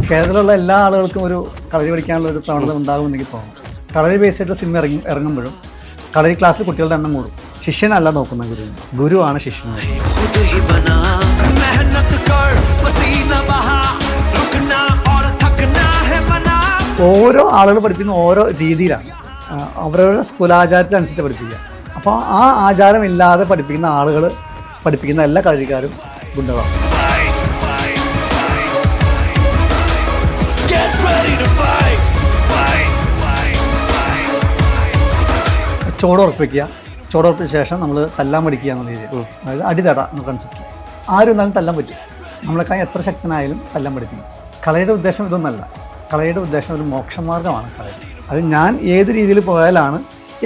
കേരളത്തിലുള്ള എല്ലാ ആളുകൾക്കും ഒരു കളരി പഠിക്കാനുള്ള ഒരു പ്രവണത ഉണ്ടാകുമെന്ന് എനിക്ക് തോന്നുന്നു. കളരി ബേസ് ആയിട്ട് സിനിമ ഇറങ്ങുമ്പോഴും കളരി ക്ലാസ്സിൽ കുട്ടികളുടെ എണ്ണം കൂടും. ശിഷ്യനല്ല നോക്കുന്ന ഗുരുവാണ് ശിഷ്യൻ. ഓരോ ആളുകൾ പഠിപ്പിക്കുന്ന ഓരോ രീതിയിലാണ്, അവരവരുടെ കുലാചാരത്തിനനുസരിച്ച് പഠിപ്പിക്കുക. അപ്പോൾ ആ ആചാരമില്ലാതെ പഠിപ്പിക്കുന്ന ആളുകൾ പഠിപ്പിക്കുന്ന എല്ലാ കളരിക്കാരും ഗുണ്ടകളാണ്. ചോടുറപ്പിക്കുക, ചോടുറപ്പിച്ച ശേഷം നമ്മൾ തല്ലാൻ പഠിക്കുക എന്നുള്ള രീതിയിൽ, അതായത് അടിതട എന്ന കൺസെപ്റ്റ്. ആരും എന്നാലും തല്ലാൻ പറ്റും. നമ്മളെക്കാൾ എത്ര ശക്തനായാലും തല്ലാൻ പഠിപ്പിക്കും. കളയുടെ ഉദ്ദേശം ഇതൊന്നല്ല. കളയുടെ ഉദ്ദേശം ഒരു മോക്ഷമാർഗ്ഗമാണ് കളരി. അത് ഞാൻ ഏത് രീതിയിൽ പോയാലാണ്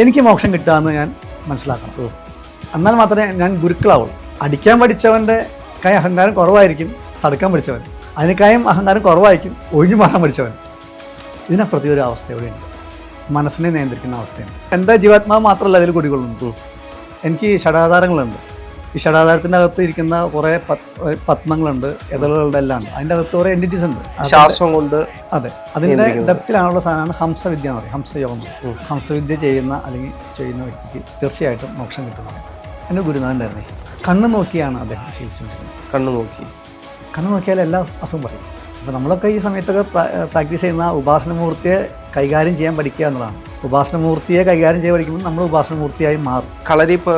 എനിക്ക് മോക്ഷം കിട്ടുക എന്ന് ഞാൻ മനസ്സിലാക്കണം. എന്നാൽ മാത്രമേ ഞാൻ ഗുരുക്കളാവുള്ളൂ. അടിക്കാൻ പഠിച്ചവൻ്റെ കൈ അഹങ്കാരം കുറവായിരിക്കും തടുക്കാൻ പഠിച്ചവൻ, അതിനേക്കായും അഹങ്കാരം കുറവായിരിക്കും ഒഴിഞ്ഞു മാറാൻ പഠിച്ചവൻ. ഇതിനപ്പുറത്തെ ഒരു അവസ്ഥ എവിടെയുണ്ട്, മനസ്സിനെ നിയന്ത്രിക്കുന്ന അവസ്ഥയാണ്. എൻ്റെ ജീവാത്മാവ് മാത്രമല്ല അതിൽ കുടികൊള്ളുന്നു. എനിക്ക് ഷഡാധാരങ്ങളുണ്ട്. ഈ ഷഡാധാരത്തിൻ്റെ അകത്ത് ഇരിക്കുന്ന കുറേ പത്മങ്ങളുണ്ട്, എതളുകളുടെ എല്ലാം ഉണ്ട്. അതിൻ്റെ അകത്ത് കുറേ എൻറ്റിറ്റീസ് ഉണ്ട്. ശ്വാസം കൊണ്ട് അതെ, അതിൻ്റെ ഡെപ്തിലാണുള്ള സാധനമാണ് ഹംസവിദ്യ എന്ന് പറയും. ഹംസയോഗം. ഹംസവിദ്യ ചെയ്യുന്ന അല്ലെങ്കിൽ ചെയ്യുന്ന വ്യക്തിക്ക് തീർച്ചയായിട്ടും മോക്ഷം കിട്ടുന്നത്. എൻ്റെ ഗുരുനാഥൻ്റെ കണ്ണ് നോക്കിയാണ് അദ്ദേഹം ചികിത്സിച്ചിരിക്കുന്നത്. കണ്ണ് നോക്കിയാൽ എല്ലാ അസുഖം പറയും. അപ്പോൾ നമ്മളൊക്കെ ഈ സമയത്തൊക്കെ പ്രാക്ടീസ് ചെയ്യുന്ന ഉപാസനമൂർത്തിയെ കൈകാര്യം ചെയ്യാൻ പഠിക്കുക എന്നുള്ളതാണ്. ഉപാസനമൂർത്തിയെ കൈകാര്യം ചെയ്യാൻ പഠിക്കുമ്പോൾ നമ്മൾ ഉപാസനമൂർത്തിയായി മാറും. കളരി ഇപ്പോൾ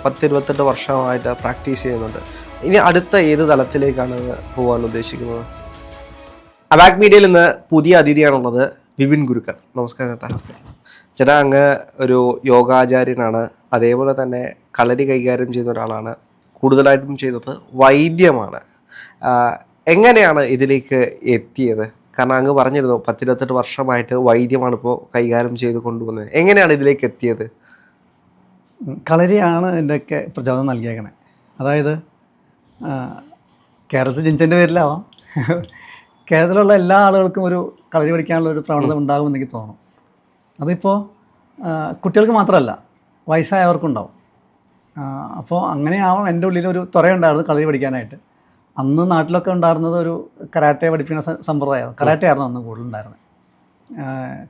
10-28 വർഷമായിട്ട് പ്രാക്ടീസ് ചെയ്യുന്നുണ്ട്. ഇനി അടുത്ത ഏത് തലത്തിലേക്കാണ് പോകാൻ ഉദ്ദേശിക്കുന്നത്? അബാക് മീഡിയയിൽ ഇന്ന് പുതിയ അതിഥിയാണുള്ളത്, വിപിൻ ഗുരുക്കൾ. നമസ്കാരം ചേട്ടാ. ചേട്ടാ, അങ്ങ് ഒരു യോഗാചാര്യനാണ്, അതേപോലെ തന്നെ കളരി കൈകാര്യം ചെയ്യുന്ന ഒരാളാണ്. കൂടുതലായിട്ടും ചെയ്യുന്നത് വൈദ്യമാണ്. എങ്ങനെയാണ് ഇതിലേക്ക് എത്തിയത്? കാരണം അങ്ങ് പറഞ്ഞിരുന്നു 10-28 വർഷമായിട്ട് വൈദ്യമാണ് ഇപ്പോൾ കൈകാര്യം ചെയ്ത് കൊണ്ടുപോകുന്നത്. എങ്ങനെയാണ് ഇതിലേക്ക് എത്തിയത്? കളരിയാണ് ഇതിൻ്റെയൊക്കെ പ്രചോദനം നൽകിയേക്കണേ. അതായത് കേരളത്തിൽ ജനിച്ചതിൻ്റെ പേരിലാവാം, കേരളത്തിലുള്ള എല്ലാ ആളുകൾക്കും ഒരു കളരി പഠിക്കാനുള്ള ഒരു പ്രവണത ഉണ്ടാകുമെന്ന് എനിക്ക് തോന്നുന്നു. അതിപ്പോൾ കുട്ടികൾക്ക് മാത്രമല്ല, വയസ്സായവർക്കുണ്ടാവും. അപ്പോൾ അങ്ങനെയാവാം എൻ്റെ ഉള്ളിലൊരു തുറയുണ്ടായിരുന്നു കളരി പഠിക്കാനായിട്ട്. അന്ന് നാട്ടിലൊക്കെ ഉണ്ടായിരുന്നത് ഒരു കരാട്ടെ പഠിപ്പിക്കുന്ന സമ്പ്രദായം. കരാട്ടെ ആയിരുന്നു അന്ന് കൂടുതലുണ്ടായിരുന്നത്.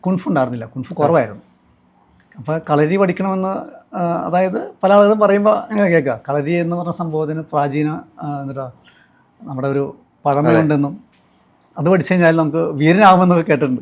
കുൻഫു ഉണ്ടായിരുന്നില്ല, കുൻഫു കുറവായിരുന്നു. അപ്പോൾ കളരി പഠിക്കണമെന്ന്, അതായത് പല ആളുകളും പറയുമ്പോൾ അങ്ങനെ കേൾക്കുക, കളരി എന്ന് പറഞ്ഞ സംഭവത്തിന് പ്രാചീന എന്നിട്ടാ നമ്മുടെ ഒരു പഴമയുണ്ടെന്നും അത് പഠിച്ചു കഴിഞ്ഞാൽ നമുക്ക് വീരനാകുമെന്നൊക്കെ കേട്ടിട്ടുണ്ട്.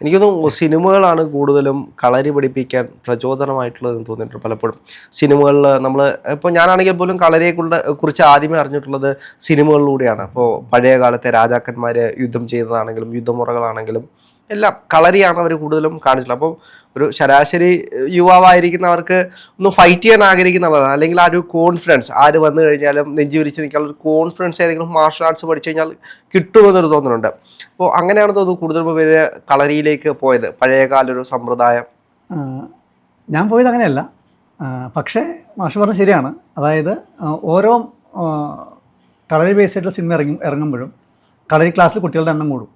എനിക്ക് തോന്നുന്നു സിനിമകളാണ് കൂടുതലും കളരി പഠിപ്പിക്കാൻ പ്രചോദനമായിട്ടുള്ളതെന്ന് തോന്നിയിട്ടുണ്ട് പലപ്പോഴും. സിനിമകളിൽ നമ്മൾ ഇപ്പോൾ ഞാനാണെങ്കിൽ പോലും കളരിയെ കുറിച്ച് ആദ്യമേ അറിഞ്ഞിട്ടുള്ളത് സിനിമകളിലൂടെയാണ്. അപ്പോൾ പഴയ കാലത്തെ രാജാക്കന്മാർ യുദ്ധം ചെയ്തതാണെങ്കിലും യുദ്ധമുറകളാണെങ്കിലും എല്ലാം കളരിയാണ് അവർ കൂടുതലും കാണിച്ചിട്ടുള്ളത്. അപ്പം ഒരു ശരാശരി യുവാവായിരിക്കുന്നവർക്ക് ഒന്ന് ഫൈറ്റ് ചെയ്യാൻ ആഗ്രഹിക്കുന്ന ആളാണ്, അല്ലെങ്കിൽ ആ ഒരു കോൺഫിഡൻസ്, ആര് വന്നു കഴിഞ്ഞാലും നെഞ്ചി വിരിച്ച് നിൽക്കാനുള്ള ഒരു കോൺഫിഡൻസ് ഏതെങ്കിലും മാർഷൽ ആർട്സ് പഠിച്ചു കഴിഞ്ഞാൽ കിട്ടുമെന്നൊരു തോന്നുന്നുണ്ട്. അപ്പോൾ അങ്ങനെയാണ് തോന്നുന്നു കൂടുതലും പേര് കളരിയിലേക്ക് പോയത്, പഴയകാല ഒരു സമ്പ്രദായം. ഞാൻ പോയത് അങ്ങനെയല്ല, പക്ഷേ മാഷ് പറഞ്ഞത് ശരിയാണ്. അതായത് ഓരോ കളരി ബേസ് ആയിട്ടുള്ള സിനിമ ഇറങ്ങുമ്പോഴും കളരി ക്ലാസ്സിൽ കുട്ടികളുടെ എണ്ണം കൂടും.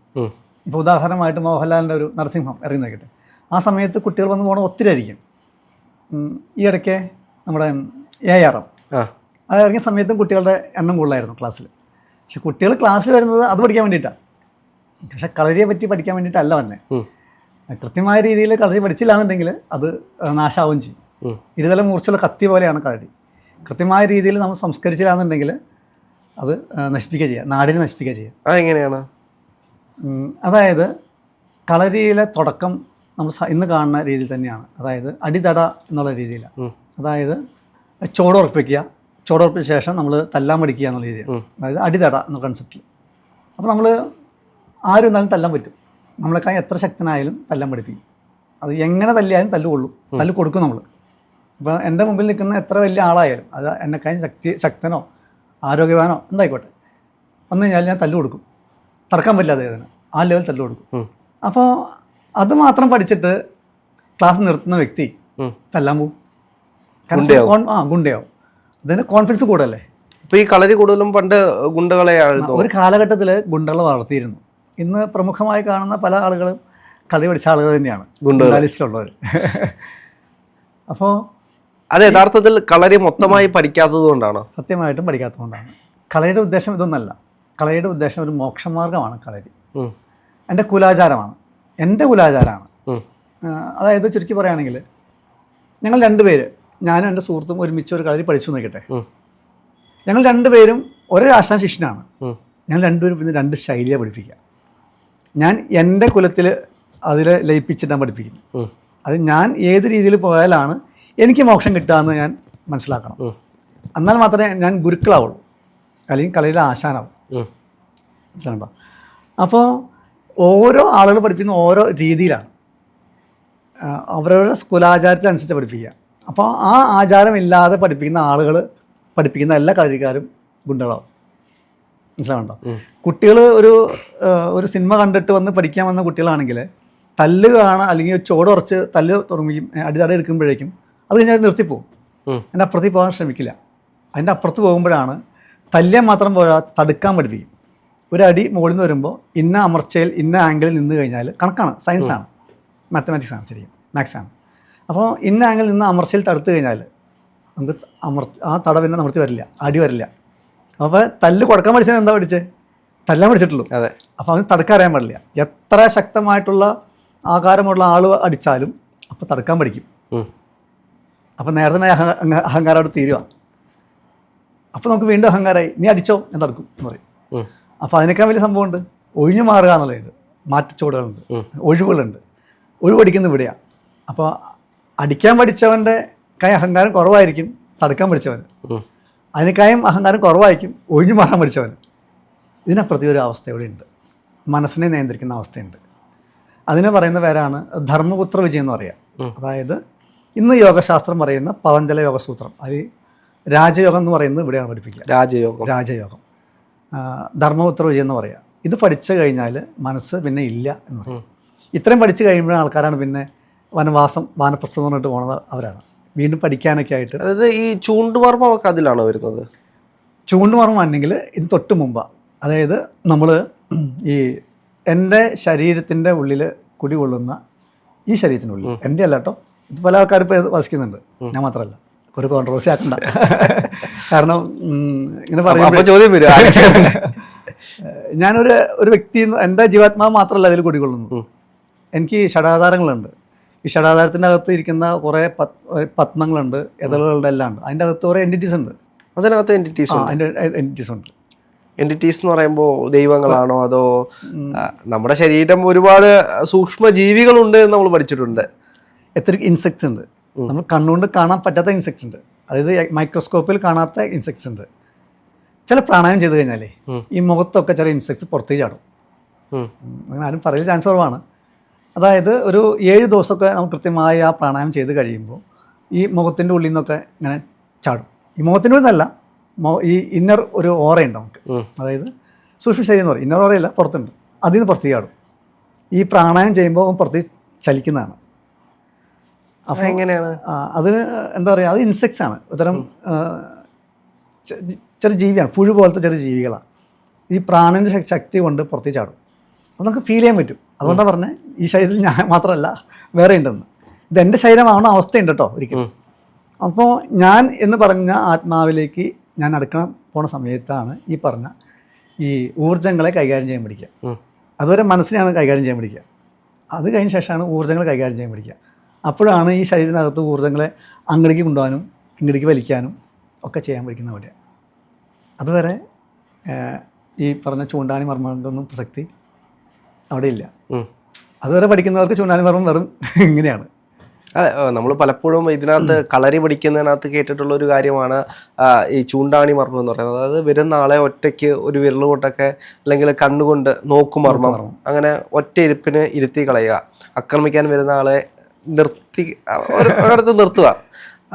ഇപ്പോൾ ഉദാഹരണമായിട്ട് മോഹൻലാലിൻ്റെ ഒരു നരസിംഹം ഇറങ്ങി നോക്കിയിട്ട് ആ സമയത്ത് കുട്ടികൾ വന്ന് പോകണം ഒത്തിരി ആയിരിക്കും. ഈ ഇടയ്ക്ക് നമ്മുടെ ARM അത് ഇറങ്ങിയ സമയത്തും കുട്ടികളുടെ എണ്ണം കൂടുതലായിരുന്നു ക്ലാസ്സിൽ. പക്ഷെ കുട്ടികൾ ക്ലാസ്സിൽ വരുന്നത് അത് പഠിക്കാൻ വേണ്ടിയിട്ടാണ്. പക്ഷെ കളരിയെ പറ്റി പഠിക്കാൻ വേണ്ടിയിട്ടല്ല തന്നെ. കൃത്യമായ രീതിയിൽ കളരി പഠിച്ചില്ല എന്നുണ്ടെങ്കിൽ അത് നാശാവുകയും ചെയ്യും. ഇരുതല മൂർച്ചയുള്ള കത്തി പോലെയാണ് കളരി. കൃത്യമായ രീതിയിൽ നമ്മൾ സംസ്കരിച്ചില്ല എന്നുണ്ടെങ്കിൽ അത് നശിപ്പിക്കുക ചെയ്യുക, നാടിനെ നശിപ്പിക്കുക ചെയ്യുക. എങ്ങനെയാണ്? അതായത് കളരിയിലെ തുടക്കം നമ്മൾ ഇന്ന് കാണുന്ന രീതിയിൽ തന്നെയാണ്. അതായത് അടിതട എന്നുള്ള രീതിയിലാണ്. അതായത് ചോടുറപ്പിക്കുക, ചോടുറപ്പിച്ച ശേഷം നമ്മൾ തല്ലാൻ പഠിക്കുക എന്നുള്ള രീതിയിൽ, അതായത് അടിതട എന്ന കൺസെപ്റ്റിൽ. അപ്പോൾ നമ്മൾ ആരും എന്നാലും തല്ലാൻ പറ്റും. നമ്മളെക്കാൾ എത്ര ശക്തനായാലും തല്ലാൻ പഠിപ്പിക്കും. അത് എങ്ങനെ തല്ലിയാലും തല്ലുകൊള്ളും, തല്ല് കൊടുക്കും നമ്മൾ. അപ്പോൾ എൻ്റെ മുമ്പിൽ നിൽക്കുന്ന എത്ര വലിയ ആളായാലും, അത് എന്നെക്കാളും ശക്തനോ ആരോഗ്യവാനോ എന്തായിക്കോട്ടെ, വന്നു കഴിഞ്ഞാൽ ഞാൻ തല്ല് കൊടുക്കും. തറക്കാൻ പറ്റില്ല അദ്ദേഹത്തിന്, ആ ലെവൽ തല്ല് കൊടുക്കും. അപ്പോൾ അത് മാത്രം പഠിച്ചിട്ട് ക്ലാസ് നിർത്തുന്ന വ്യക്തി തല്ലാൻ പോകും. ഗുണ്ടയാവും. അതിന് കോൺഫിഡൻസ് കൂടുതലല്ലേ. ഇപ്പോൾ ഈ കളരി കൂടുതലും പണ്ട് ഗുണ്ടകളെയായിരുന്നു. ഒരു കാലഘട്ടത്തിൽ ഗുണ്ടകളെ വളർത്തിയിരുന്നു. ഇന്ന് പ്രമുഖമായി കാണുന്ന പല ആളുകളും കളി പഠിച്ച ആളുകൾ തന്നെയാണ് ഗുണ്ടാലിസ്റ്റിലുള്ളവർ. അപ്പോൾ അത് യഥാർത്ഥത്തിൽ കളരി മൊത്തമായി പഠിക്കാത്തത് കൊണ്ടാണോ? സത്യമായിട്ടും പഠിക്കാത്തത് കൊണ്ടാണ്. കളരിയുടെ ഉദ്ദേശം ഇതൊന്നല്ല. കളരിയുടെ ഉദ്ദേശം ഒരു മോക്ഷമാർഗ്ഗമാണ് കളരി. എൻ്റെ കുലാചാരമാണ്, എൻ്റെ കുലാചാരമാണ്. അതായത് ചുരുക്കി പറയുകയാണെങ്കിൽ ഞങ്ങൾ രണ്ടുപേര്, ഞാനും എൻ്റെ സുഹൃത്തും ഒരുമിച്ച് ഒരു കളരി പഠിച്ചു നോക്കട്ടെ. ഞങ്ങൾ രണ്ടുപേരും ഒരേ ആശാൻ ശിഷ്യനാണ്. ഞങ്ങൾ രണ്ടുപേരും പിന്നെ രണ്ട് ശൈലിയാണ് പഠിപ്പിക്കുക. ഞാൻ എൻ്റെ കുലത്തിൽ അതിൽ ലയിപ്പിച്ചിട്ടാണ് പഠിപ്പിക്കുന്നത്. അത് ഞാൻ ഏത് രീതിയിൽ പോയാലാണ് എനിക്ക് മോക്ഷം കിട്ടുകയെന്ന് ഞാൻ മനസ്സിലാക്കണം. എന്നാൽ മാത്രമേ ഞാൻ ഗുരുക്കളാവുള്ളൂ, അല്ലെങ്കിൽ കളരിയിലെ ആശാനാവും. മനസ്സിലാണ്ടോ? അപ്പോൾ ഓരോ ആളുകൾ പഠിപ്പിക്കുന്ന ഓരോ രീതിയിലാണ്, അവരവരുടെ കുലാചാരത്തിനനുസരിച്ച് പഠിപ്പിക്കുക. അപ്പോൾ ആ ആചാരമില്ലാതെ പഠിപ്പിക്കുന്ന ആളുകൾ, പഠിപ്പിക്കുന്ന എല്ലാ കളരിക്കാരും ഗുണ്ടകളാവും. മനസ്സിലാവുണ്ടോ? കുട്ടികൾ ഒരു സിനിമ കണ്ടിട്ട് വന്ന് പഠിക്കാൻ വന്ന കുട്ടികളാണെങ്കിൽ തല്ല് കാണാൻ അല്ലെങ്കിൽ ചോടുറച്ച് തല്ല് തുടങ്ങുകയും അടിതട എടുക്കുമ്പോഴേക്കും അത് കഴിഞ്ഞാൽ നിർത്തിപ്പോവും. അതിൻ്റെ അപ്പുറത്തേക്ക് പോകാൻ ശ്രമിക്കില്ല. അതിൻ്റെ അപ്പുറത്ത് പോകുമ്പോഴാണ് തല്ലിയാൻ മാത്രം പോരാ, തടുക്കാൻ പഠിപ്പിക്കും. ഒരു അടി മുകളിൽ നിന്ന് വരുമ്പോൾ ഇന്ന അമർച്ചയിൽ ഇന്ന ആംഗിളിൽ നിന്ന് കഴിഞ്ഞാൽ കണക്കാണ്, സയൻസാണ്, മാത്തമാറ്റിക്സ് ആണ്, ശരിക്കും മാത്സാണ്. അപ്പോൾ ഇന്ന ആംഗിളിൽ നിന്ന് അമർച്ചയിൽ തടുത്തു കഴിഞ്ഞാൽ നമുക്ക് ആ തട പിന്നെ നിർത്തി വരില്ല, അടി വരില്ല. അപ്പോൾ തല്ല് കൊടുക്കാൻ പഠിച്ചത് എന്താ പഠിച്ചത്? തല്ലാൻ പഠിച്ചിട്ടുള്ളൂ. അതെ. അപ്പോൾ അവന് തടുക്കാൻ അറിയാൻ പാടില്ല. എത്ര ശക്തമായിട്ടുള്ള ആകാരമുള്ള ആൾ അടിച്ചാലും അപ്പോൾ തടുക്കാൻ പഠിക്കും. അപ്പോൾ നേരത്തെ അഹങ്കാരം അവിടെ തീരുക. അപ്പോൾ നമുക്ക് വീണ്ടും അഹങ്കാരമായി, നീ അടിച്ചോ ഞാൻ തടുക്കും എന്ന് പറയും. അപ്പോൾ അതിനേക്കാൾ വലിയ സംഭവമുണ്ട്, ഒഴിഞ്ഞു മാറുക എന്നുള്ളതുണ്ട്, മാറ്റച്ചോടുകളുണ്ട്, ഒഴിവുകളുണ്ട്. ഒഴിവടിക്കുന്നത് ഇവിടെയാണ്. അപ്പോൾ അടിക്കാൻ പഠിച്ചവൻ്റെ കൈ അഹങ്കാരം കുറവായിരിക്കും, തടുക്കാൻ പഠിച്ചവന് അതിനേക്കായും അഹങ്കാരം കുറവായിരിക്കും ഒഴിഞ്ഞു മാറാൻ പഠിച്ചവന്. ഇതിനപ്പുറത്തെ ഒരു അവസ്ഥ ഇവിടെ ഉണ്ട്, മനസ്സിനെ നിയന്ത്രിക്കുന്ന അവസ്ഥയുണ്ട്. അതിനെ പറയുന്ന പേരാണ് ധർമ്മപുത്ര വിജയം എന്ന് പറയുക. അതായത് ഇന്ന് യോഗശാസ്ത്രം പറയുന്ന പതഞ്ജല യോഗസൂത്രം, അത് രാജയോഗം എന്ന് പറയുന്നത് ഇവിടെയാണ് പഠിപ്പിക്കുക. രാജയോഗം ധർമ്മപുത്ര വിജയം എന്ന് പറയുക. ഇത് പഠിച്ചു കഴിഞ്ഞാൽ മനസ്സ് പിന്നെ ഇല്ല എന്ന് പറയും. ഇത്രയും പഠിച്ചു കഴിയുമ്പോഴാണ് ആൾക്കാരാണ് പിന്നെ വനവാസം, വാനപ്രസ്ഥം എന്ന് പറഞ്ഞിട്ട് പോകുന്നത്. അവരാണ് വീണ്ടും പഠിക്കാനൊക്കെ ആയിട്ട്. അതായത് ഈ ചൂണ്ടുമർമ്മമൊക്കെ അതിലാണോ വരുന്നത്? ചൂണ്ടുമർമ്മം ആണെങ്കിൽ ഇത് തൊട്ട് മുമ്പാണ്. അതായത് നമ്മൾ ഈ എൻ്റെ ശരീരത്തിൻ്റെ ഉള്ളിൽ കുടികൊള്ളുന്ന ഈ ശരീരത്തിനുള്ളിൽ, എൻ്റെ അല്ല കേട്ടോ, ഇത് പല ആൾക്കാരും ഇപ്പോൾ വസിക്കുന്നുണ്ട്, ഞാൻ മാത്രമല്ല, ഒരു കോൺട്രവേഴ്സി ആക്കണ്ട. കാരണം ഇങ്ങനെ പറയുമ്പോൾ ചോദ്യം വരും. ഞാനൊരു വ്യക്തി, എൻ്റെ ജീവാത്മാവ് മാത്രമല്ല അതിൽ കുടികൊള്ളുന്നു. എനിക്ക് ഷഡാധാരങ്ങളുണ്ട്. ഈ ഷഡാധാരത്തിൻ്റെ അകത്ത് ഇരിക്കുന്ന കുറേ പത്മങ്ങളുണ്ട്, എതളുകളുടെ എല്ലാം ഉണ്ട്. അതിൻ്റെ അകത്ത് കുറേ എൻറ്റിറ്റീസ് ഉണ്ട്. അതിനകത്ത് എൻറ്റിറ്റീസ് ഉണ്ട്. എൻറ്റിറ്റീസ് എന്ന് പറയുമ്പോൾ ദൈവങ്ങളാണോ അതോ നമ്മുടെ ശരീരം ഒരുപാട് സൂക്ഷ്മ ജീവികളുണ്ട് എന്ന് നമ്മൾ പഠിച്ചിട്ടുണ്ട്. എത്ര ഇൻസെക്ട്സ് ഉണ്ട്, നമ്മൾ കണ്ണുകൊണ്ട് കാണാൻ പറ്റാത്ത ഇൻസെക്ട്സ് ഉണ്ട്, അതായത് മൈക്രോസ്കോപ്പിൽ കാണാത്ത ഇൻസെക്ട്സ് ഉണ്ട്. ചില പ്രാണായം ചെയ്ത് കഴിഞ്ഞാലേ ഈ മുഖത്തൊക്കെ ചില ഇൻസെക്ട്സ് പുറത്തേക്ക് ചാടും. അങ്ങനെ ആരും പറയുന്ന ചാൻസ് കുറവാണ്. അതായത് ഒരു 7 ദിവസമൊക്കെ നമുക്ക് കൃത്യമായി ആ പ്രാണായം ചെയ്ത് കഴിയുമ്പോൾ ഈ മുഖത്തിൻ്റെ ഉള്ളിൽ നിന്നൊക്കെ ഇങ്ങനെ ചാടും. ഈ മുഖത്തിൻ്റെ ഉള്ളിൽ നിന്നല്ല, ഈ ഇന്നർ ഒരു ഓറയുണ്ട് നമുക്ക്, അതായത് സൂക്ഷ്മ ശരീരം എന്ന് പറയും. ഇന്നർ ഓറയല്ല, പുറത്തുണ്ട്, അതിൽ നിന്ന് പുറത്തേക്ക് ചാടും. ഈ പ്രാണായം ചെയ്യുമ്പോൾ പുറത്തേക്ക് ചലിക്കുന്നതാണ്. അപ്പോൾ എങ്ങനെയാണ് അതിന് എന്താ പറയുക, അത് ഇൻസെക്ട്സ് ആണ്, ഒരുതരം ചെറിയ ജീവിയാണ്, പുഴു പോലത്തെ ചെറിയ ജീവികളാണ്. ഈ പ്രാണൻ്റെ ശക്തി കൊണ്ട് പുറത്തേക്ക് ചാടും. അത് നമുക്ക് ഫീൽ ചെയ്യാൻ പറ്റും. അതുകൊണ്ടാണ് പറഞ്ഞത് ഈ ശരീരത്തിൽ ഞാൻ മാത്രമല്ല വേറെ ഉണ്ടെന്ന്. ഇത് എൻ്റെ ശരീരമാവണ അവസ്ഥയുണ്ട് കേട്ടോ ഒരിക്കലും. അപ്പോൾ ഞാൻ എന്ന് പറഞ്ഞ ആത്മാവിലേക്ക് ഞാൻ അടുക്കണം പോണ സമയത്താണ് ഈ പറഞ്ഞ ഈ ഊർജ്ജങ്ങളെ കൈകാര്യം ചെയ്യാൻ പഠിക്കുക. അതുവരെ മനസ്സിനെയാണ് കൈകാര്യം ചെയ്യാൻ പഠിക്കുക. അത് കഴിഞ്ഞ ശേഷമാണ് ഊർജ്ജങ്ങൾ കൈകാര്യം ചെയ്യാൻ പഠിക്കുക. അപ്പോഴാണ് ഈ ശരീരത്തിനകത്ത് ഊർജ്ജങ്ങളെ അങ്ങടേക്ക് കൊണ്ടുപോകാനും ഇങ്ങടേക്ക് വലിക്കാനും ഒക്കെ ചെയ്യാൻ പഠിക്കുന്ന അവിടെ. അതുവരെ ഈ പറഞ്ഞ ചൂണ്ടാണി മർമ്മങ്ങളുടെ ഒന്നും പ്രസക്തി അവിടെ ഇല്ല. അതുവരെ പഠിക്കുന്നവർക്ക് ചൂണ്ടാണി മർമ്മം വെറും ഇങ്ങനെയാണ്. അതെ, നമ്മൾ പലപ്പോഴും ഇതിനകത്ത് കളരി പഠിക്കുന്നതിനകത്ത് കേട്ടിട്ടുള്ള ഒരു കാര്യമാണ് ഈ ചൂണ്ടാണി മർമ്മം എന്ന് പറയുന്നത്. അതായത് വരുന്ന ആളെ ഒറ്റയ്ക്ക് ഒരു വിരൽ കൊണ്ടൊക്കെ അല്ലെങ്കിൽ കണ്ണുകൊണ്ട് നോക്കും മർമ്മം, അങ്ങനെ ഒറ്റ ഇരിപ്പിന് ഇരുത്തി കളയുക, ആക്രമിക്കാൻ വരുന്ന ആളെ നിർത്തി ഒരിടത്ത് നിർത്തുക,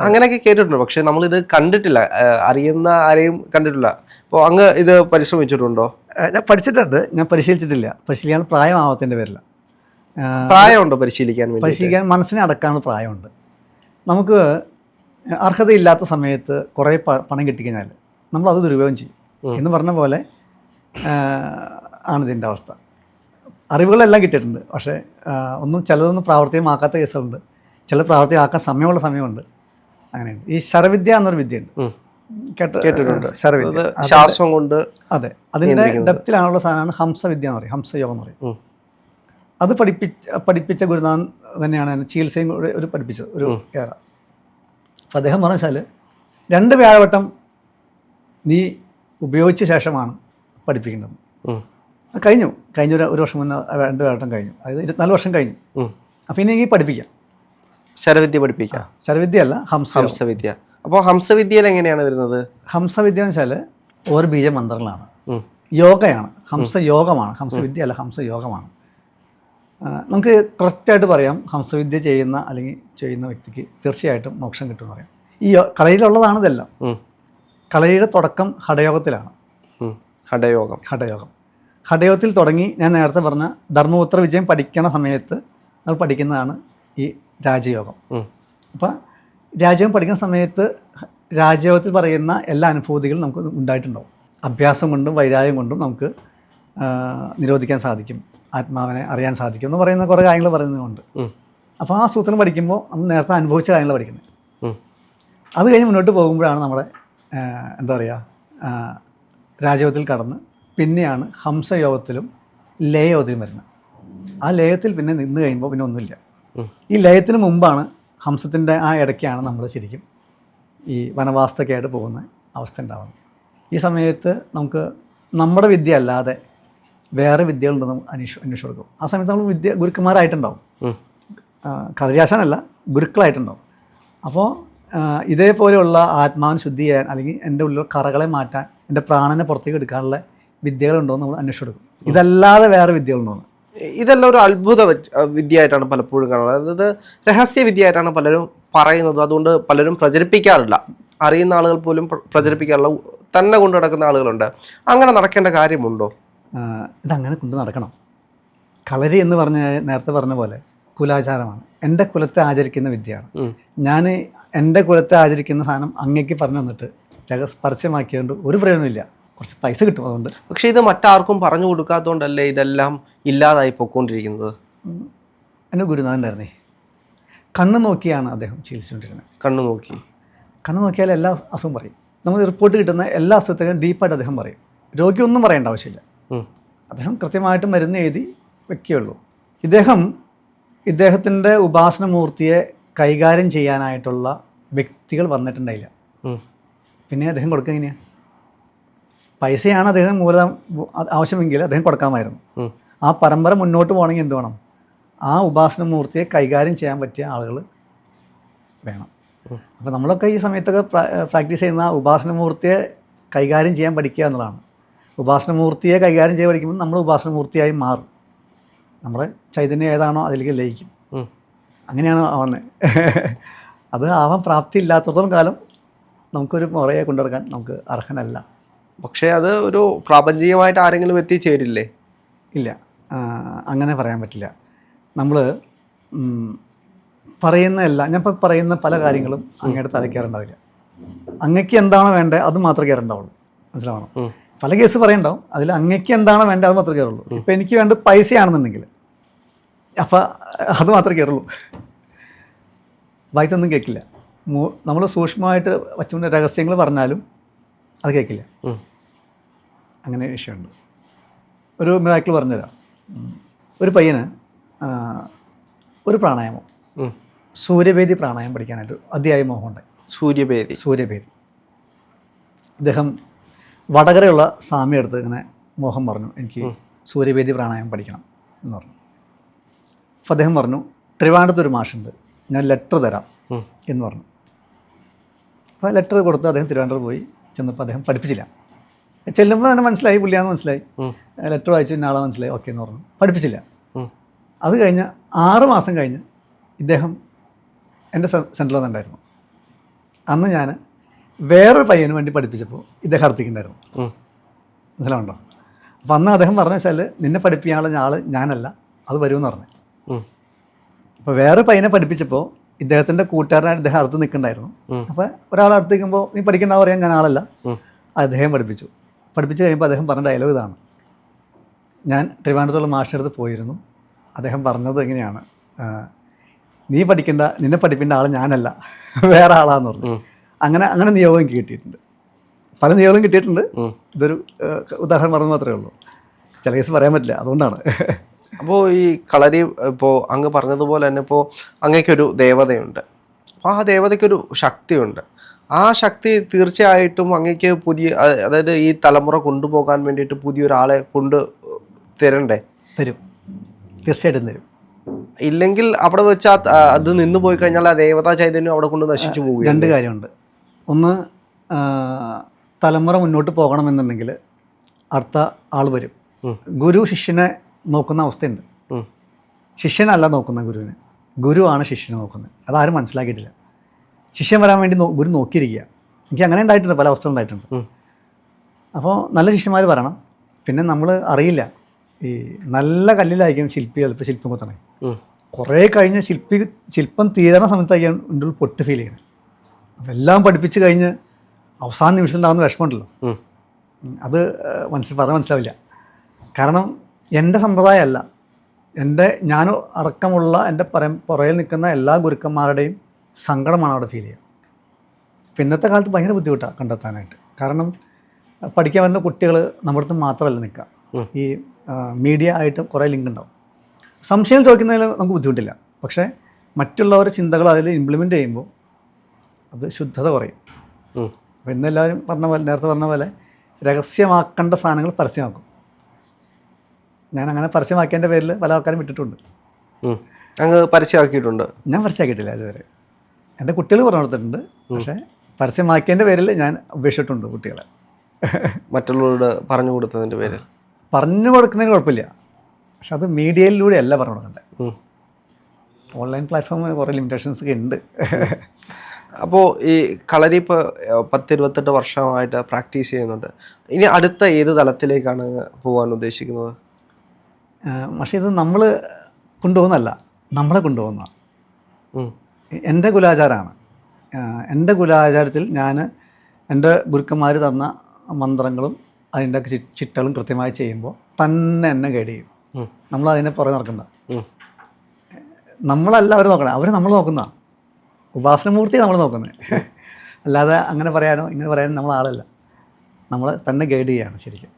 അങ്ങനെയൊക്കെ കേട്ടിട്ടുണ്ട്. പക്ഷെ നമ്മളിത് കണ്ടിട്ടില്ല, അറിയുന്ന ആരെയും കണ്ടിട്ടില്ല. അപ്പോൾ അങ്ങ് ഇത് പരിശ്രമിച്ചിട്ടുണ്ടോ? ഞാൻ പഠിച്ചിട്ടുണ്ട്, ഞാൻ പരിശീലിച്ചിട്ടില്ല. പരിശീലിക്കാൻ പ്രായമാവത്തിൻ്റെ പേരില്ല. പ്രായമുണ്ടോ പരിശീലിക്കാൻ? മനസ്സിനെ അടക്കാനുള്ള പ്രായമുണ്ട്. നമുക്ക് അർഹതയില്ലാത്ത സമയത്ത് കുറേ പണം കിട്ടിക്കഴിഞ്ഞാൽ നമ്മളത് ദുരുപയോഗം ചെയ്യും എന്ന് പറഞ്ഞ പോലെ ആണ് ഇതിൻ്റെ അവസ്ഥ. അറിവുകളെല്ലാം കിട്ടിയിട്ടുണ്ട്, പക്ഷേ ചിലതൊന്നും പ്രാവർത്തികമാക്കാത്ത കേസുകളുണ്ട്, ചില പ്രാവർത്തികമാക്കാൻ സമയമുണ്ട്. അങ്ങനെയുണ്ട്. ഈ ശരവിദ്യ എന്നൊരു വിദ്യയുണ്ട്, കേട്ടിട്ടുണ്ട്. ശരവിദ്യ, ശ്വാസം കൊണ്ട്. അതെ, അതിൻ്റെ ഡെപ്തിലാണുള്ള സാധനമാണ് ഹംസവിദ്യ എന്ന് പറയും, ഹംസയോഗം എന്ന് പറയും. അത് പഠിപ്പിച്ച ഗുരുനാഥൻ തന്നെയാണ് എന്നെ ചികിത്സയും ഒരു പഠിപ്പിച്ചത് ഒരു ഏറ. അപ്പം അദ്ദേഹം പറഞ്ഞു വെച്ചാൽ 2 വ്യാഴവട്ടം നീ ഉപയോഗിച്ച ശേഷമാണ് പഠിപ്പിക്കേണ്ടത്. കഴിഞ്ഞ ഒരു വർഷം മുന്നേ 2 വ്യാഴവട്ടം കഴിഞ്ഞു, അതായത് 24 വർഷം കഴിഞ്ഞു. അപ്പം ഇനി എനിക്ക് പഠിപ്പിക്കാം, ശരവിദ്യ പഠിപ്പിക്കാം. ശരവിദ്യ അല്ല, ഹംസവിദ്യ. അപ്പോൾ ഹംസവിദ്യയിൽ എങ്ങനെയാണ് വരുന്നത്? ഹംസവിദ്യ എന്ന് വെച്ചാൽ ഓരോ ബീജമന്ത്രങ്ങളാണ്, യോഗയാണ്, ഹംസയോഗമാണ്. ഹംസവിദ്യ അല്ല, ഹംസയോഗമാണ്. നമുക്ക് കറക്റ്റായിട്ട് പറയാം, ഹംസവിദ്യ ചെയ്യുന്ന വ്യക്തിക്ക് തീർച്ചയായിട്ടും മോക്ഷം കിട്ടുമെന്ന് പറയാം. ഈ കളരിയിലുള്ളതാണ് ഇതെല്ലാം. കളരിയുടെ തുടക്കം ഹഠയോഗത്തിലാണ്. ഹഠയോഗത്തിൽ തുടങ്ങി ഞാൻ നേരത്തെ പറഞ്ഞ ധർമ്മപുത്ര വിജയം പഠിക്കുന്ന സമയത്ത് നമ്മൾ പഠിക്കുന്നതാണ് ഈ രാജയോഗം. അപ്പം രാജയോഗം പഠിക്കുന്ന സമയത്ത് രാജയോഗത്തിൽ പറയുന്ന എല്ലാ അനുഭൂതികളും നമുക്ക് ഉണ്ടായിട്ടുണ്ടാവും. അഭ്യാസം കൊണ്ടും വൈരാഗ്യം കൊണ്ടും നമുക്ക് നിരോധിക്കാൻ സാധിക്കും, ആത്മാവിനെ അറിയാൻ സാധിക്കും എന്ന് പറയുന്ന കുറേ കാര്യങ്ങൾ പറയുന്നതുകൊണ്ട്. അപ്പോൾ ആ സൂത്രം പഠിക്കുമ്പോൾ നമ്മൾ നേരത്തെ അനുഭവിച്ച കാര്യങ്ങൾ പഠിക്കുന്നത്. അത് കഴിഞ്ഞ് മുന്നോട്ട് പോകുമ്പോഴാണ് നമ്മുടെ എന്താ പറയുക, രാജയോഗത്തിൽ കടന്ന് പിന്നെയാണ് ഹംസയോഗത്തിലും ലയയോഗത്തിലും വരുന്നത്. ആ ലയത്തിൽ പിന്നെ നിന്ന് കഴിയുമ്പോൾ പിന്നെ ഒന്നുമില്ല. ഈ ലയത്തിന് മുമ്പാണ്, ഹംസത്തിൻ്റെ ആ ഇടയ്ക്കാണ് നമ്മൾ ശരിക്കും ഈ വനവാസത്തൊക്കെയായിട്ട് പോകുന്ന അവസ്ഥ ഉണ്ടാകുന്നത്. ഈ സമയത്ത് നമുക്ക് നമ്മുടെ വിദ്യ അല്ലാതെ വേറെ വിദ്യകളുണ്ടെന്ന് അന്വേഷിച്ച് കൊടുക്കും. ആ സമയത്ത് നമ്മൾ ഗുരുക്കന്മാരായിട്ടുണ്ടാവും, കളരിയാശാനല്ല, ഗുരുക്കളായിട്ടുണ്ടാവും. അപ്പോൾ ഇതേപോലെയുള്ള ആത്മാവിനെ ശുദ്ധി ചെയ്യാൻ, അല്ലെങ്കിൽ എൻ്റെ ഉള്ളിൽ കറകളെ മാറ്റാൻ, എൻ്റെ പ്രാണനെ പുറത്തേക്ക് എടുക്കാനുള്ള വിദ്യകളുണ്ടോയെന്ന് നമ്മൾ അന്വേഷിച്ച് കൊടുക്കും. ഇതല്ലാതെ വേറെ വിദ്യകളുണ്ടോയെന്ന്. ഇതെല്ലാം ഒരു അത്ഭുത വിദ്യയായിട്ടാണ് പലപ്പോഴും കാണുന്നത്. അതായത് രഹസ്യ വിദ്യയായിട്ടാണ് പലരും പറയുന്നത്. അതുകൊണ്ട് പലരും പ്രചരിപ്പിക്കാറില്ല. അറിയുന്ന ആളുകൾ പോലും പ്രചരിപ്പിക്കാറില്ല, തന്നെ കൊണ്ട് നടക്കുന്ന ആളുകളുണ്ട്. അങ്ങനെ നടക്കേണ്ട കാര്യമുണ്ടോ? ഇതങ്ങനെ കൊണ്ട് നടക്കണം. കളരി എന്ന് പറഞ്ഞ നേരത്തെ പറഞ്ഞ പോലെ കുലാചാരമാണ്. എൻ്റെ കുലത്തെ ആചരിക്കുന്ന വിദ്യയാണ്. ഞാൻ എൻ്റെ കുലത്തെ ആചരിക്കുന്ന സാധനം അങ്ങേക്ക് പറഞ്ഞു തന്നിട്ട് പരസ്യമാക്കിയതുകൊണ്ട് ഒരു പ്രയോജനമില്ല. കുറച്ച് പൈസ കിട്ടും അതുകൊണ്ട്. പക്ഷേ ഇത് മറ്റാർക്കും പറഞ്ഞു കൊടുക്കാത്തതുകൊണ്ടല്ലേ ഇതെല്ലാം ഇല്ലാതായി പൊയ്ക്കൊണ്ടിരിക്കുന്നത്? എൻ്റെ ഗുരുനാഥനായിരുന്നേ, കണ്ണ് നോക്കിയാണ് അദ്ദേഹം ചികിത്സിച്ചുകൊണ്ടിരുന്നത്. കണ്ണ് നോക്കിയാൽ എല്ലാ അസുഖം പറയും. നമ്മൾ റിപ്പോർട്ട് കിട്ടുന്ന എല്ലാ അസുഖത്തിനും ഡീപ്പായിട്ട് അദ്ദേഹം പറയും. രോഗി ഒന്നും പറയേണ്ട ആവശ്യമില്ല. അദ്ദേഹം കൃത്യമായിട്ട് മരുന്ന് എഴുതി വെക്കുകയുള്ളൂ. ഇദ്ദേഹത്തിൻ്റെ ഉപാസനമൂർത്തിയെ കൈകാര്യം ചെയ്യാനായിട്ടുള്ള വ്യക്തികൾ വന്നിട്ടുണ്ടായില്ല. പിന്നെ അദ്ദേഹം കൊടുക്കുക എങ്ങനെയാണ്? പൈസയാണ് അദ്ദേഹം മൂലധനം ആവശ്യമെങ്കിൽ അദ്ദേഹം കൊടുക്കാമായിരുന്നു. ആ പരമ്പര മുന്നോട്ട് പോകണമെങ്കിൽ എന്ത് വേണം? ആ ഉപാസനമൂർത്തിയെ കൈകാര്യം ചെയ്യാൻ പറ്റിയ ആളുകൾ വേണം. അപ്പോൾ നമ്മളൊക്കെ ഈ സമയത്തൊക്കെ പ്രാക്ടീസ് ചെയ്യുന്ന ഉപാസനമൂർത്തിയെ കൈകാര്യം ചെയ്യാൻ പഠിക്കുക എന്നുള്ളതാണ്. ഉപാസനമൂർത്തിയെ കൈകാര്യം ചെയ്യാൻ പഠിക്കുമ്പോൾ നമ്മൾ ഉപാസനമൂർത്തിയായി മാറും. നമ്മുടെ ചൈതന്യം ഏതാണോ അതിലേക്ക് ലയിക്കും. അങ്ങനെയാണ് ആവുന്നത്. അത് ആവാൻ പ്രാപ്തി ഇല്ലാത്തത്തോളം കാലം നമുക്കൊരു മുറയെ കൊണ്ടുനടക്കാൻ നമുക്ക് അർഹനല്ല. പക്ഷേ അത് ഒരു പ്രാപഞ്ചികമായിട്ട് ആരെങ്കിലും എത്തിച്ചേരില്ലേ? ഇല്ല, അങ്ങനെ പറയാൻ പറ്റില്ല. നമ്മൾ ഞാൻ ഇപ്പോൾ പറയുന്ന പല കാര്യങ്ങളും അങ്ങയുടെ തല കയറുണ്ടാവില്ല. അങ്ങക്ക് എന്താണോ വേണ്ടത് അത് മാത്രമേ കയറുണ്ടാവുള്ളൂ. മനസ്സിലാവണം? പല കേസ് പറയണ്ടാവും, അതിൽ അങ്ങക്ക് എന്താണോ വേണ്ടത് അത് മാത്രമേ കയറുള്ളൂ. ഇപ്പം എനിക്ക് വേണ്ടത് പൈസയാണെന്നുണ്ടെങ്കിൽ അപ്പം അത് മാത്രമേ കയറുള്ളൂ. വായിത്തൊന്നും കേൾക്കില്ല. നമ്മൾ സൂക്ഷ്മമായിട്ട് വച്ചുകൊണ്ട് രഹസ്യങ്ങൾ പറഞ്ഞാലും അത് കേൾക്കില്ല. അങ്ങനെ വിഷയമുണ്ട്. ഒരു മിറാക്കിൾ പറഞ്ഞുതരാം. ഒരു പയ്യന് ഒരു പ്രാണായാമം, സൂര്യഭേദി പ്രാണായാമം പഠിക്കാനായിട്ട് അതിയായ മോഹമുണ്ടായി. സൂര്യഭേദി അദ്ദേഹം വടകരയുള്ള സ്വാമി അടുത്ത് ഇങ്ങനെ മോഹം പറഞ്ഞു, എനിക്ക് സൂര്യഭേദി പ്രാണായാമം പഠിക്കണം എന്ന് പറഞ്ഞു. അപ്പോൾ അദ്ദേഹം പറഞ്ഞു, ട്രിവാൻഡ്രത്ത് ഒരു മാഷുണ്ട്, ഞാൻ ലെറ്റർ തരാം എന്ന് പറഞ്ഞു. അപ്പോൾ ലെറ്റർ കൊടുത്ത് അദ്ദേഹം തിരുവനന്തപുരം പോയി. ചെന്നപ്പോൾ അദ്ദേഹം പഠിപ്പിച്ചില്ല. ചെല്ലുമ്പോൾ തന്നെ മനസ്സിലായി, പുള്ളിയാന്ന് മനസ്സിലായി. ലെറ്റർ വായിച്ചു, ഇന്ന ആളെ മനസ്സിലായി, ഓക്കെ എന്ന് പറഞ്ഞു. പഠിപ്പിച്ചില്ല. അത് കഴിഞ്ഞ് 6 മാസം കഴിഞ്ഞ് ഇദ്ദേഹം എൻ്റെ സെൻറ്ററിൽ വന്നിട്ടുണ്ടായിരുന്നു. അന്ന് ഞാൻ വേറൊരു പയ്യന് വേണ്ടി പഠിപ്പിച്ചപ്പോൾ ഇദ്ദേഹം അടുത്തേക്കുണ്ടായിരുന്നു. മനസ്സിലാവുണ്ടോ? അപ്പം അന്ന് അദ്ദേഹം പറഞ്ഞു വെച്ചാൽ, നിന്നെ പഠിപ്പിക്കാനുള്ള ആൾ ഞാനല്ല, അത് വരുമെന്ന് പറഞ്ഞു. അപ്പോൾ വേറെ പയ്യനെ പഠിപ്പിച്ചപ്പോൾ ഇദ്ദേഹത്തിൻ്റെ കൂട്ടുകാരനായിട്ട് ഇദ്ദേഹം അടുത്ത് നിൽക്കണ്ടായിരുന്നു. അപ്പോൾ ഒരാൾ അടുത്ത് നിൽക്കുമ്പോൾ നീ പഠിക്കേണ്ട പറയാൻ ഞാൻ ആളല്ല, അദ്ദേഹം പഠിപ്പിച്ചു കഴിയുമ്പോൾ അദ്ദേഹം പറഞ്ഞ ഡയലോഗ് ഇതാണ്: ഞാൻ ട്രിവാൻഡ്രത്തുള്ള മാഷിൻ്റെ അടുത്ത് പോയിരുന്നു, അദ്ദേഹം പറഞ്ഞത് എങ്ങനെയാണ്, നിന്നെ പഠിപ്പിക്കേണ്ട ആൾ ഞാനല്ല, വേറെ ആളാന്ന് പറഞ്ഞു. അങ്ങനെ നിയോഗം കിട്ടിയിട്ടുണ്ട്. പല നിയമങ്ങളും കിട്ടിയിട്ടുണ്ട്. ഇതൊരു ഉദാഹരണം പറഞ്ഞു മാത്രമേ ഉള്ളൂ. ചില കേസ് പറയാൻ പറ്റില്ല, അതുകൊണ്ടാണ്. അപ്പോൾ ഈ കളരി ഇപ്പോൾ അങ്ങ് പറഞ്ഞതുപോലെ തന്നെ ഇപ്പോൾ അങ്ങേക്കൊരു ദേവതയുണ്ട്. അപ്പോൾ ആ ദേവതയ്ക്കൊരു ശക്തിയുണ്ട്. ആ ശക്തി തീർച്ചയായിട്ടും അങ്ങേക്ക് പുതിയ, അതായത് ഈ തലമുറ കൊണ്ടുപോകാൻ വേണ്ടിയിട്ട് പുതിയൊരാളെ കൊണ്ട് തരണ്ടേ? തരും, തീർച്ചയായിട്ടും തരും. ഇല്ലെങ്കിൽ അവിടെ വെച്ച് അത് നിന്ന് പോയി കഴിഞ്ഞാൽ ആ ദേവതാ ചൈതന്യം അവിടെ കൊണ്ട് നശിച്ചു പോകും. രണ്ട് കാര്യമുണ്ട്. ഒന്ന്, തലമുറ മുന്നോട്ട് പോകണമെന്നുണ്ടെങ്കിൽ അടുത്ത ആൾ വരും. ഗുരു ശിഷ്യനെ നോക്കുന്ന അവസ്ഥയുണ്ട്. ശിഷ്യനല്ല നോക്കുന്ന ഗുരുവിനെ, ഗുരുവാണ് ശിഷ്യനെ നോക്കുന്നത്. അതാരും മനസ്സിലാക്കിയിട്ടില്ല. ശിഷ്യൻ വരാൻ വേണ്ടി ഗുരു നോക്കിയിരിക്കുക. എനിക്ക് അങ്ങനെ ഉണ്ടായിട്ടുണ്ട്, പല അവസ്ഥ ഉണ്ടായിട്ടുണ്ട്. അപ്പോൾ നല്ല ശിഷ്യന്മാർ വരണം. പിന്നെ നമ്മൾ അറിയില്ല, ഈ നല്ല കല്ലിലായിരിക്കും ശില്പി ചിലപ്പോൾ ശില്പം കുത്തണേ. കുറേ കഴിഞ്ഞ് ശില്പം തീരണ സമയത്തായിരിക്കും എൻ്റെ ഉള്ളിൽ പൊട്ട് ഫീൽ ചെയ്യണം. അപ്പം എല്ലാം പഠിപ്പിച്ച് കഴിഞ്ഞ് അവസാന നിമിഷം ഉണ്ടാകുന്ന വിഷമമുണ്ടല്ലോ, അത് പറഞ്ഞാൽ മനസ്സിലാവില്ല. കാരണം എൻ്റെ സമ്പ്രദായമല്ല, ഞാൻ അടക്കമുള്ള എൻ്റെ പുറയിൽ നിൽക്കുന്ന എല്ലാ ഗുരുക്കന്മാരുടെയും സങ്കടമാണ് അവിടെ ഫീൽ ചെയ്യുക. ഇന്നത്തെ കാലത്ത് ഭയങ്കര ബുദ്ധിമുട്ടാണ് കണ്ടെത്താനായിട്ട്. കാരണം പഠിക്കാൻ വരുന്ന കുട്ടികൾ നമ്മുടെ അടുത്ത് മാത്രമല്ല നിൽക്കുക, ഈ മീഡിയ ആയിട്ട് കുറേ ലിങ്ക് ഉണ്ടാവും. സംശയം ചോദിക്കുന്നതിൽ നമുക്ക് ബുദ്ധിമുട്ടില്ല. പക്ഷേ മറ്റുള്ളവരുടെ ചിന്തകൾ അതിൽ ഇംപ്ലിമെൻ്റ് ചെയ്യുമ്പോൾ അത് ശുദ്ധത കുറയും. അപ്പോൾ ഇന്നെല്ലാവരും നേരത്തെ പറഞ്ഞ പോലെ രഹസ്യമാക്കേണ്ട സാധനങ്ങൾ പരസ്യമാക്കും. ഞാൻ അങ്ങനെ പരസ്യമാക്കിയതിൻ്റെ പേരിൽ പല ആൾക്കാരും വിട്ടിട്ടുണ്ട്. അങ്ങ് പരസ്യമാക്കിയിട്ടുണ്ട്? ഞാൻ പരസ്യമാക്കിയിട്ടില്ല ഇതുവരെ. എൻ്റെ കുട്ടികൾ പറഞ്ഞു കൊടുത്തിട്ടുണ്ട്. പക്ഷേ പരസ്യമാക്കിയതിൻ്റെ പേരിൽ ഞാൻ ഉപേക്ഷിച്ചിട്ടുണ്ട് കുട്ടികളെ. മറ്റുള്ളവരോട് പറഞ്ഞു കൊടുത്തതിൻ്റെ പേരിൽ? പറഞ്ഞു കൊടുക്കുന്നതിന് കുഴപ്പമില്ല, പക്ഷെ അത് മീഡിയയിലൂടെ അല്ല പറഞ്ഞു കൊടുക്കണ്ടേ. ഓൺലൈൻ പ്ലാറ്റ്ഫോമിന് കുറേ ലിമിറ്റേഷൻസ് ഒക്കെ ഉണ്ട്. അപ്പോൾ ഈ കളരി ഇപ്പോൾ 10-28 വർഷമായിട്ട് പ്രാക്ടീസ് ചെയ്യുന്നുണ്ട്. ഇനി അടുത്ത ഏത് തലത്തിലേക്കാണ് പോകാൻ ഉദ്ദേശിക്കുന്നത്? പക്ഷേ ഇത് നമ്മൾ കൊണ്ടുപോകുന്നതല്ല, നമ്മളെ കൊണ്ടുപോകുന്ന എൻ്റെ കുലാചാരമാണ്. എൻ്റെ കുലാചാരത്തിൽ ഞാൻ എൻ്റെ ഗുരുക്കന്മാർ തന്ന മന്ത്രങ്ങളും അതിൻ്റെ ചിട്ടകളും കൃത്യമായി ചെയ്യുമ്പോൾ തന്നെ എന്നെ ഗൈഡ് ചെയ്യും. നമ്മളതിനെ പുറകെ നടക്കണ്ട. നമ്മളല്ല അവർ നോക്കണം, അവർ നമ്മൾ നോക്കുന്ന ഉപാസനമൂർത്തി നമ്മൾ നോക്കുന്നത്. അല്ലാതെ അങ്ങനെ പറയാനോ ഇങ്ങനെ പറയാനോ നമ്മൾ ആളല്ല, നമ്മൾ തന്നെ ഗൈഡ് ചെയ്യുകയാണ് ശരിക്കും.